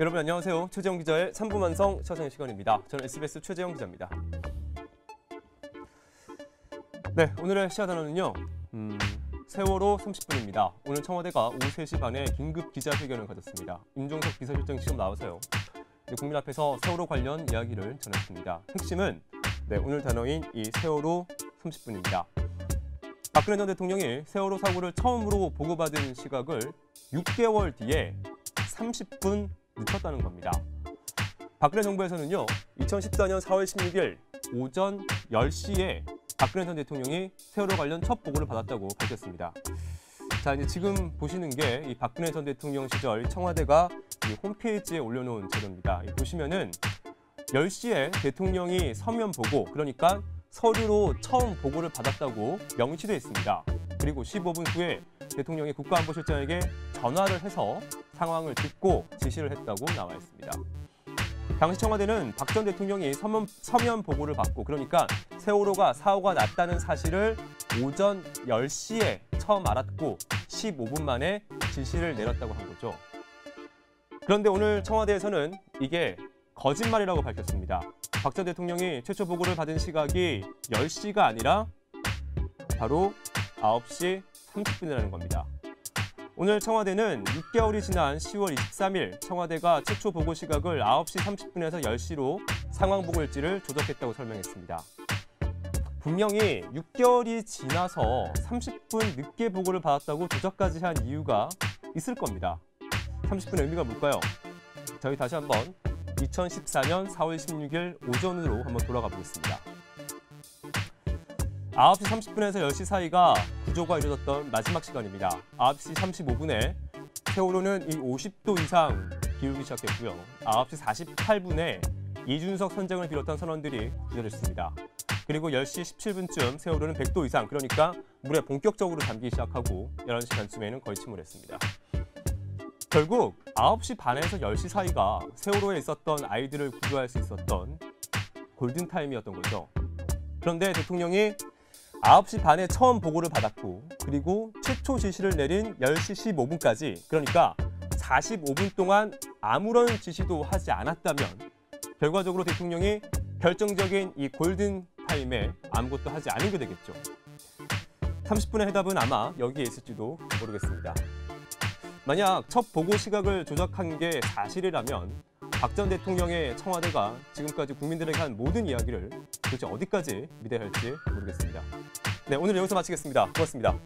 여러분 안녕하세요. 최재형 기자의 3분 완성 시사정의 시간입니다. 저는 SBS 최재형 기자입니다. 네, 오늘의 시사 단어는요. 세월호 30분입니다. 오늘 청와대가 오후 3시 반에 긴급 기자회견을 가졌습니다. 임종석 비서실장이 지금 나와서요. 국민 앞에서 세월호 관련 이야기를 전했습니다. 핵심은 오늘 단어인 이 세월호 30분입니다. 박근혜 전 대통령이 세월호 사고를 처음으로 보고받은 시각을 6개월 뒤에 30분 늦췄다는 겁니다. 박근혜 정부에서는요, 2014년 4월 16일 오전 10시에 박근혜 전 대통령이 세월호 관련 첫 보고를 받았다고 밝혔습니다. 자, 이제 지금 보시는 게 이 박근혜 전 대통령 시절 청와대가 이 홈페이지에 올려놓은 자료입니다. 보시면은 10시에 대통령이 서면 보고, 그러니까 서류로 처음 보고를 받았다고 명시되어 있습니다. 그리고 15분 후에 대통령이 국가안보실장에게 전화를 해서 상황을 듣고 지시를 했다고 나와 있습니다. 당시 청와대는 박 전 대통령이 서면 보고를 받고, 그러니까 세월호가 사고가 났다는 사실을 오전 10시에 처음 알았고 15분 만에 지시를 내렸다고 한 거죠. 그런데 오늘 청와대에서는 이게 거짓말이라고 밝혔습니다. 박 전 대통령이 최초 보고를 받은 시각이 10시가 아니라 바로 9시 30분이라는 겁니다. 오늘 청와대는 6개월이 지난 10월 23일 청와대가 최초 보고 시각을 9시 30분에서 10시로 상황 보고일지를 조작했다고 설명했습니다. 분명히 6개월이 지나서 30분 늦게 보고를 받았다고 조작까지 한 이유가 있을 겁니다. 30분의 의미가 뭘까요? 저희 다시 한번 2014년 4월 16일 오전으로 한번 돌아가 보겠습니다. 9시 30분에서 10시 사이가 구조가 이루어졌던 마지막 시간입니다. 9시 35분에 세월호는 이 50도 이상 기울기 시작했고요. 9시 48분에 이준석 선장을 비롯한 선원들이 구조됐습니다. 그리고 10시 17분쯤 세월호는 100도 이상, 그러니까 물에 본격적으로 잠기기 시작하고 11시 반쯤에는 거의 침몰했습니다. 결국 9시 반에서 10시 사이가 세월호에 있었던 아이들을 구조할 수 있었던 골든타임이었던 거죠. 그런데 대통령이 9시 반에 처음 보고를 받았고, 그리고 최초 지시를 내린 10시 15분까지, 그러니까 45분 동안 아무런 지시도 하지 않았다면 결과적으로 대통령이 결정적인 이 골든타임에 아무것도 하지 않은 게 되겠죠. 30분의 해답은 아마 여기에 있을지도 모르겠습니다. 만약 첫 보고 시각을 조작한 게 사실이라면 박 전 대통령의 청와대가 지금까지 국민들에게 한 모든 이야기를 도대체 어디까지 믿어야 할지 모르겠습니다. 네, 오늘 여기서 마치겠습니다. 고맙습니다.